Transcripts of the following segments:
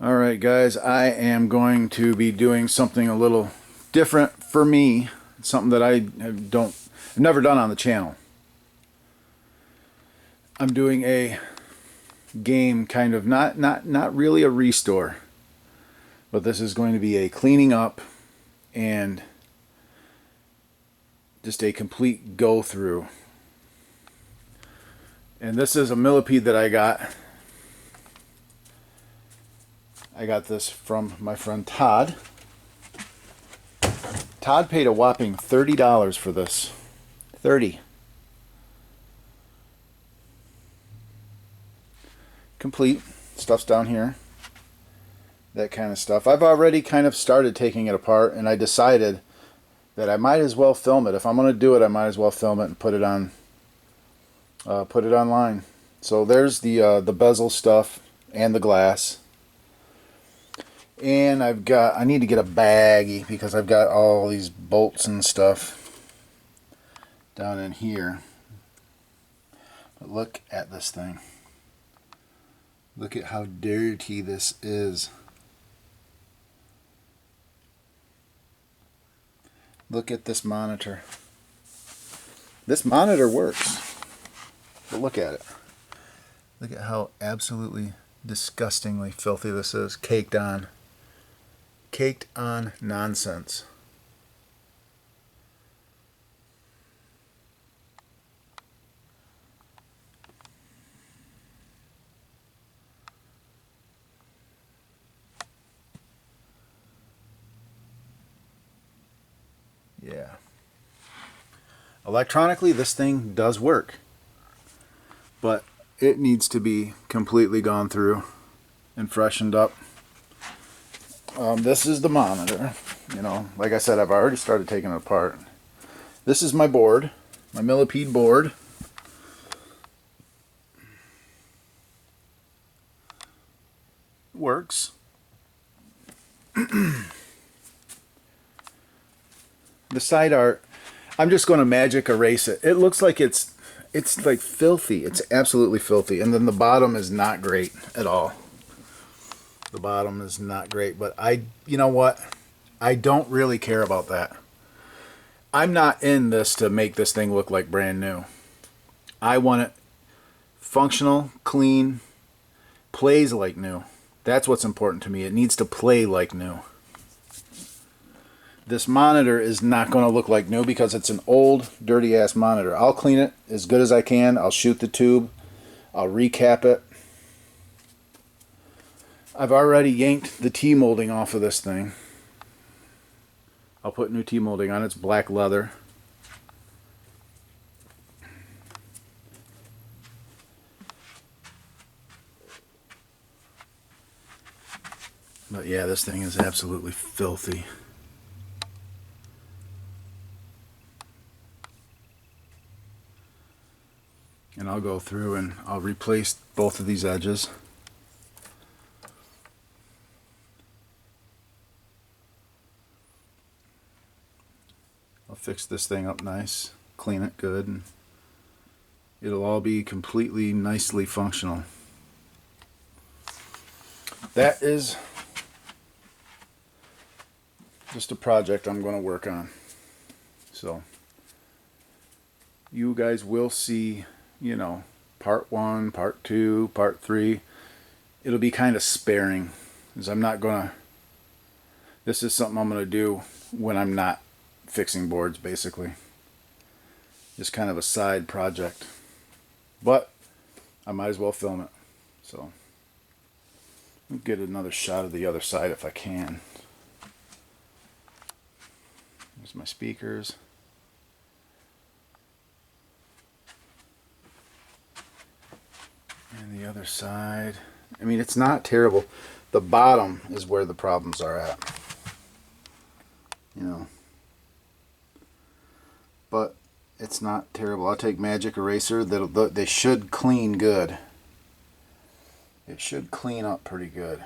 Alright guys, I am going to be doing something a little different for me. Something that I've never done on the channel. I'm doing a game kind of, not really a restore, but this is going to be a cleaning up and just a complete go through. And this is a Millipede that I got. I got this from my friend Todd. Todd paid a whopping $30 for this. 30. Complete. Stuff's down here. That kind of stuff. I've already kind of started taking it apart, and I decided that I might as well film it. If I'm going to do it, I might as well film it and put it online. So there's the bezel stuff and the glass. And I need to get a baggie because I've got all these bolts and stuff down in here. But look at this thing. Look at how dirty this is. Look at this monitor. This monitor works. But look at it. Look at how absolutely disgustingly filthy this is. Caked on. Caked on nonsense. Yeah. Electronically, this thing does work, but it needs to be completely gone through and freshened up. This is the monitor. You know, like I said, I've already started taking it apart. This is my board, my Millipede board. Works. The side art, I'm just going to magic erase it. It looks like it's like filthy. It's absolutely filthy. And then the bottom is not great at all. The bottom is not great, but you know what? I don't really care about that. I'm not in this to make this thing look like brand new. I want it functional, clean, plays like new. That's what's important to me. It needs to play like new. This monitor is not going to look like new because it's an old, dirty-ass monitor. I'll clean it as good as I can. I'll shoot the tube. I'll recap it. I've already yanked the T-molding off of this thing. I'll put new T-molding on. It's black leather. But yeah, this thing is absolutely filthy. And I'll go through and I'll replace both of these edges. I'll fix this thing up nice, clean it good, and it'll all be completely nicely functional. That is just a project I'm going to work on. So you guys will see, you know, part 1, part 2, part 3. It'll be kind of sparing, because I'm not going to, this is something I'm going to do when I'm not fixing boards, basically. Just kind of a side project. But I might as well film it. So I'll get another shot of the other side if I can. There's my speakers. And the other side. I mean, it's not terrible. The bottom is where the problems are at. You know. But it's not terrible. I'll take magic eraser. They should clean good. It should clean up pretty good.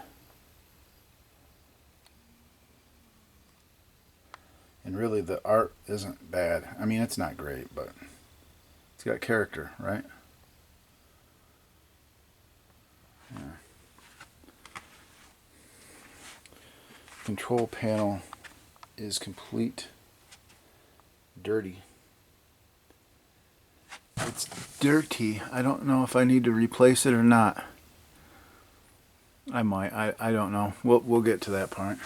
And really the art isn't bad. I mean, it's not great, but it's got character, right? Yeah. control panel is complete dirty. It's dirty. I don't know if I need to replace it or not. I might. I don't know. We'll get to that part.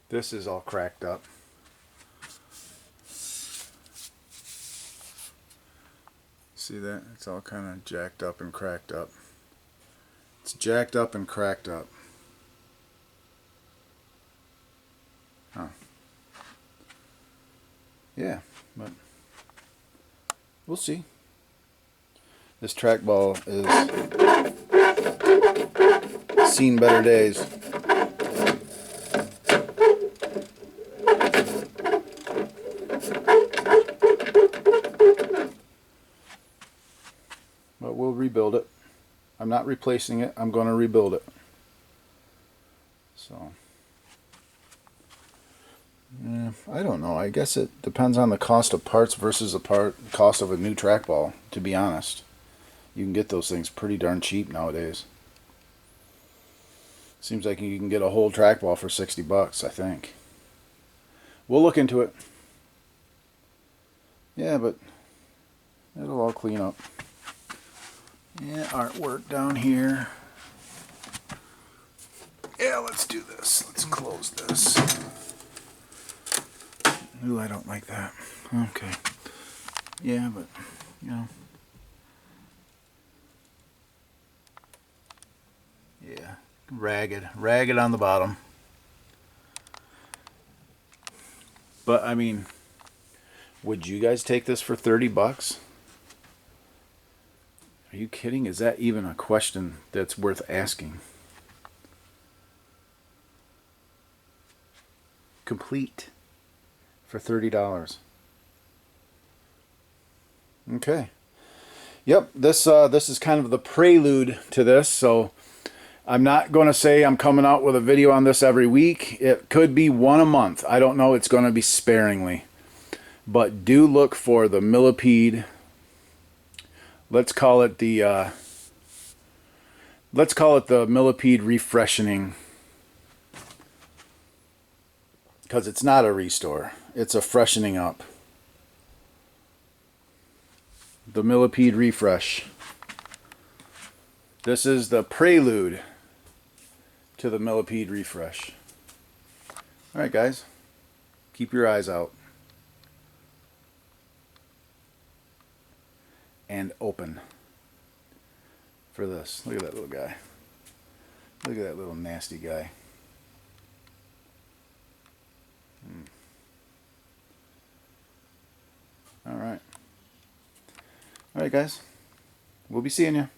This is all cracked up. See that? It's all kind of jacked up and cracked up. It's jacked up and cracked up. Huh. Yeah, but we'll see. This trackball is seen better days. But we'll rebuild it. I'm not replacing it. I'm going to rebuild it. So, yeah, I don't know. I guess it depends on the cost of parts versus the cost of a new trackball, to be honest. You can get those things pretty darn cheap nowadays. Seems like you can get a whole trackball for $60, I think. We'll look into it. Yeah, but it'll all clean up. Yeah, artwork down here. Yeah, let's do this. Let's close this. Ooh, I don't like that. Okay. Yeah, but, you know. Yeah, ragged on the bottom. But I mean, would you guys take this for $30? Are you kidding? Is that even a question that's worth asking? Complete for $30. Okay. Yep, this is kind of the prelude to this, so I'm not going to say I'm coming out with a video on this every week. It could be one a month. I don't know. It's going to be sparingly. But do look for the Millipede. Let's call it the Millipede refreshening. Because it's not a restore. It's a freshening up. The Millipede refresh. This is the prelude to the Millipede refresh. Alright guys, keep your eyes out. And open for this. Look at that little guy. Look at that little nasty guy. Alright. Alright guys, we'll be seeing you.